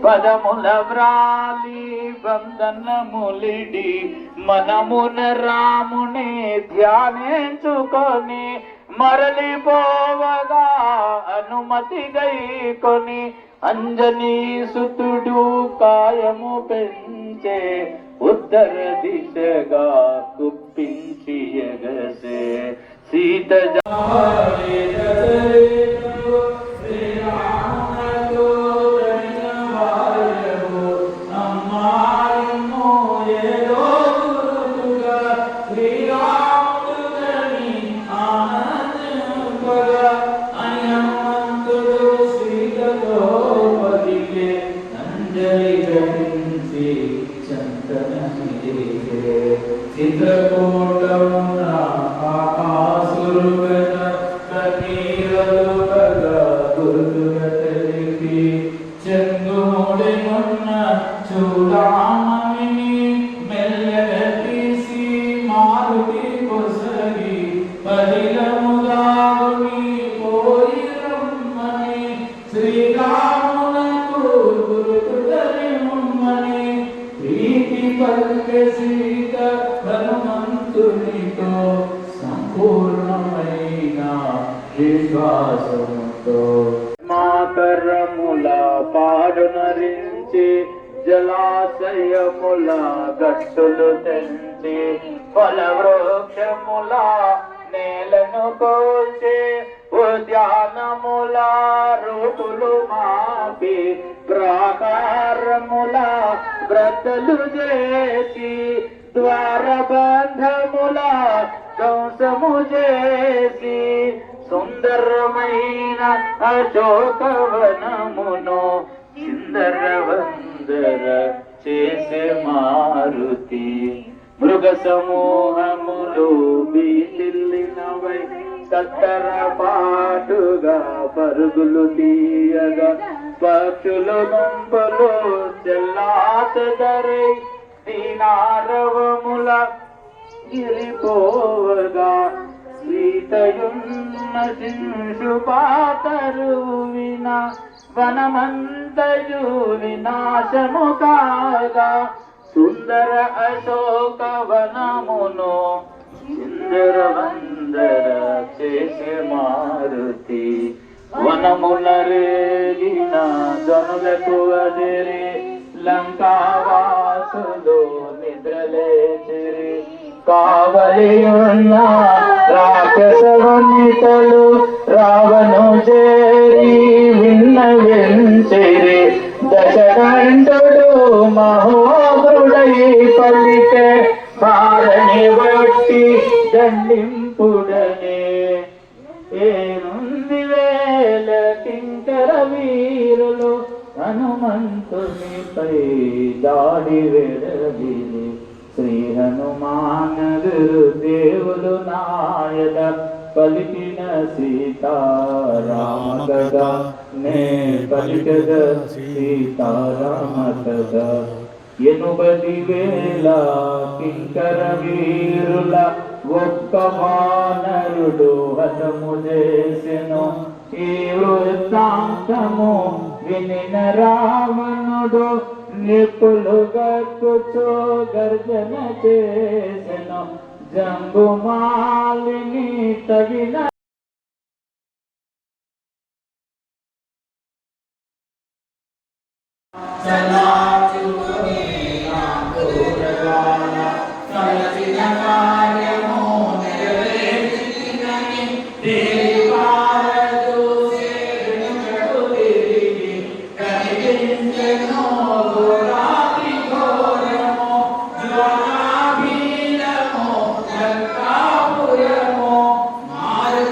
పదముల వ్రాలి వందనములిడి మనమున రాముని ధ్యానించుకొని మరలిపోవగా అనుమతి గైకొని అంజనీ సుతుడు కాయము పెంచే ఉత్తర దిశగా కుప్పించి ఎగసే సీత సంపూర్ణమైన విశ్వాసముతో మాకరముల పాడునరించి జలాశయముల గట్టులు తెంచి ఫలవృక్షముల నేలను కోల్చి ఉద్యానముల రూపులు మాపి ప్రాకారముల బ్రద్దలు చేసి ద్వారబంధముల ధ్వంసము చేసి సుందరమైన అశోకవనమును చిందరవందర చేసే మారుతి మృగ సమూహములు బీతిల్లినవై తత్తర పాటుగా పరుగులు తీయగా పక్షులు గుంపులు చెల్లాసదరై దీనారవముల గిరిపోవగా సీతయున్న శింషు పాతరువు విన వనమంతయు వినాశము కాగా సుందర అశోక వనమును సుందర వందర చేసే మారుతి వనముల రేగిన జనులకు అదిరి లంకావాసులు నిద్రలేచిరి కావలియున్న రాక్షసవనితలు రావణు చేరి విన్నవించిరి దశకంఠుడు మహోగ్రుడై పలికే భారని బట్టి దండింపుడనే ఏనుంది వేల కింకర వీరులు హనుమంతునిపై దాడి వెడలిరి శ్రీ హనుమాన గురుదేవులు నాయక పలికిన సీతారామ కదా నే పలికద సీతారామ కదా 80,000 కింకర వీరుల ఒక్క వానరుడు హతము చేసెను ఈ వృత్తాంతము వినిన రావణుడు నిపులుగా కూర్చో గర్జన చేసెను జంబుమాలిని తగిన మారు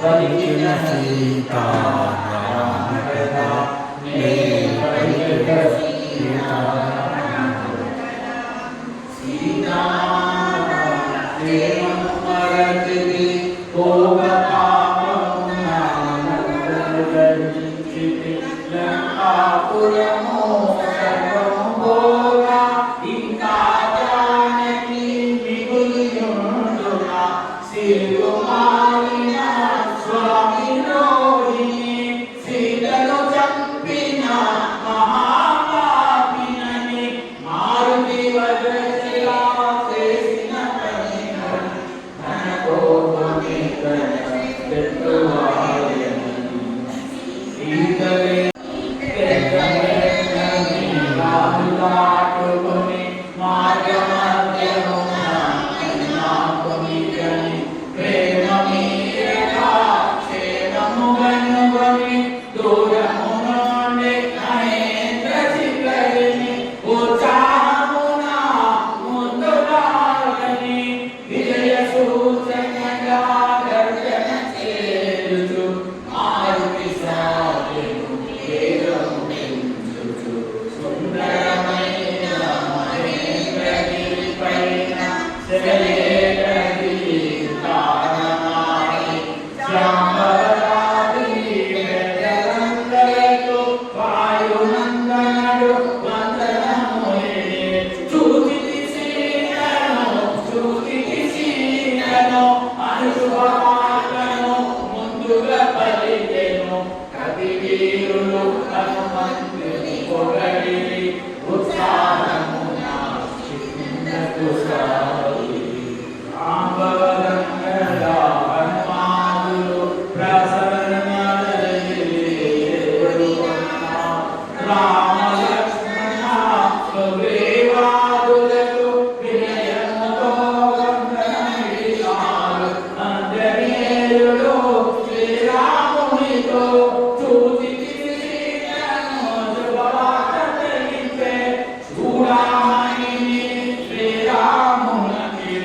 పలికిన సీతారామ కథ నే పలికిన సీతారామ సీతారామ మరచిది భోగ పాపమునందను గర్జించితి లంకాపురము సర్వము భోగ ఇంకా జానకి మిగులుయుండునా సిరుమాలిన స్వామి రోహిణి సీతను చంపిన మహాపాపినని మారుతి వజ్రశిలా చేసిన పని తన కోపమి శత్రువాయని సీతలే రాజులాటుకుని మార్గమధ్యమున నాకునికని ప్రేమ మీరగా క్షేమము గనుగొని దూరము నుండి మహేంద్ర శిఖరిని ఉత్సాహమున ముందులాగని విజయ సూచనగా గర్జన చేయుచు మారుతి సాగెను వేగము పెంచుచు సుందరమైన మహేంద్రగిరి పైన శైలగిరి కారణాలి శ్యామరాది వెదలందరితో వాయునందనుడు వందనములే చూచితి సీతను అనుశుభమాటను ముందుగా పలికెను కవి వీరులు హనుమంతుని పొగడిరి ఉత్సాహమున చిన్నకు సాగి రామవరంగళ హనుమానులు ప్రసన్నదలిరి రామ లక్ష్మణ సుగ్రీవాదులకు వినయముతో వందనమిడినారు అంజనేయుడు శ్రీరామునితో చూచితి సీతను శుభవార్త తెలిపే చూడామణి శ్రీరామునికి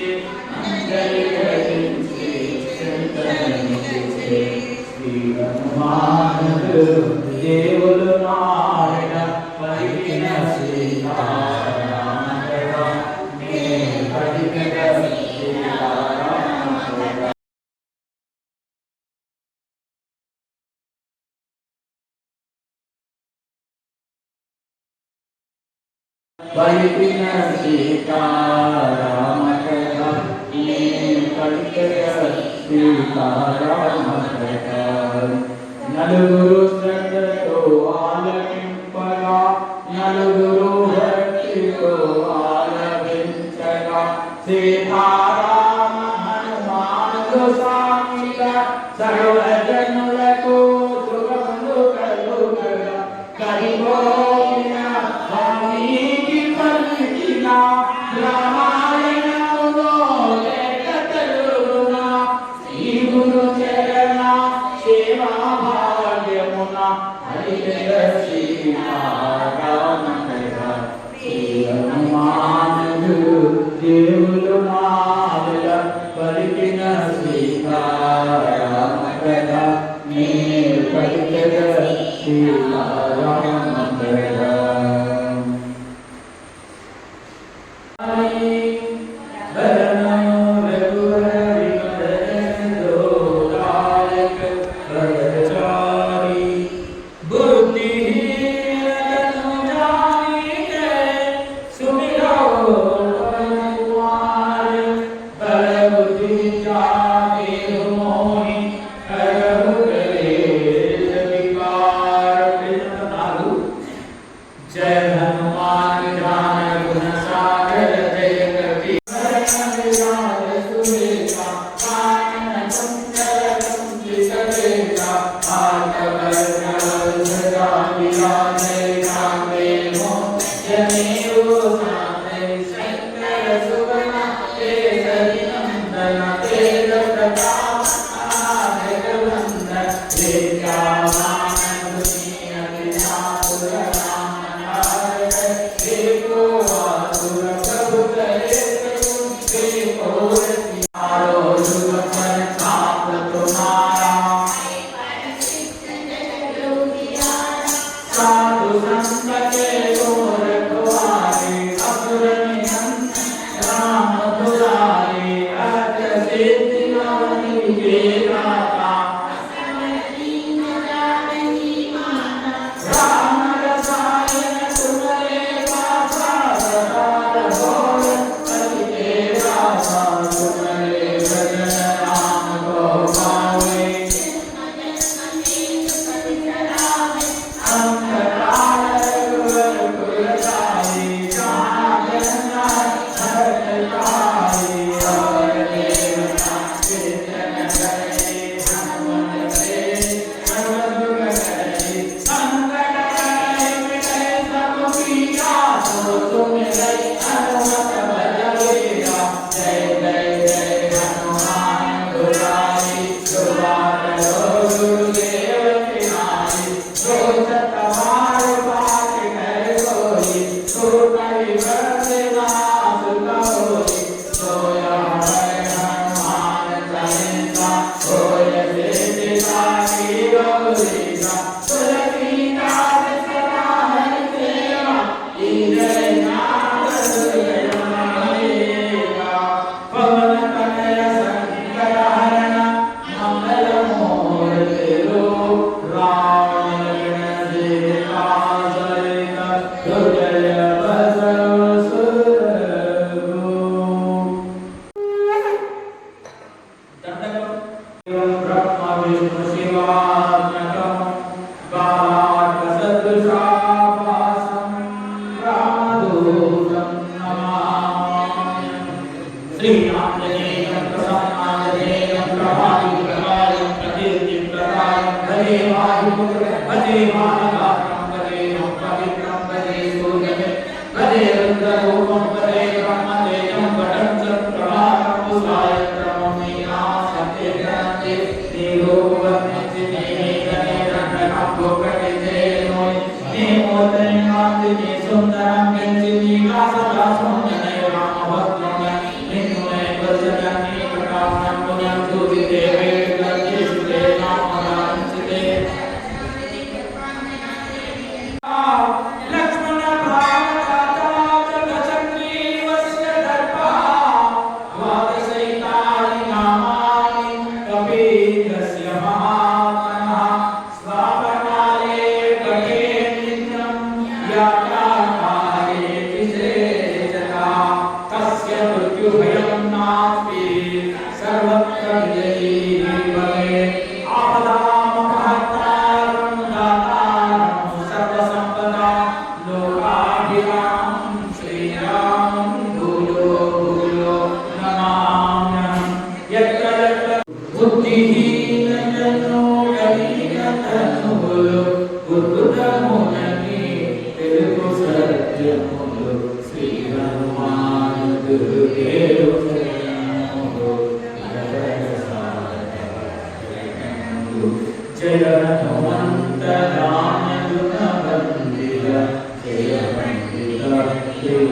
అంజలి ఘటించి చింతనమిచ్చే శ్రీ హనుమానుడు దేవులు నాయన పలికిన సీతారామ కథ నే పలికిన సీతారామ కథ పలికిన సీతారామ కథ నే పలికిన సీతారామ కథ నలుగురు శ్రద్ధతో ఆలకింపగా నలుగురు భక్తితో ఆలపించగా సీతారామ హనుమానులు సామిల సర్వజనులకు శుభములు కలుగగా కరిగోయిన వాల్మీకి పలికిన రామాయణములో లేఖ తెలుగున శ్రీ గురు చరణ సేవా భాగ్యమున హరిజయ సీతారామ కథ శ్రీ హనుమానుడు దేవులు నాలుల పలికిన సీతారామ కథ నే పలికిన సీతారామ కథ సుమిరో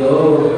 Lord.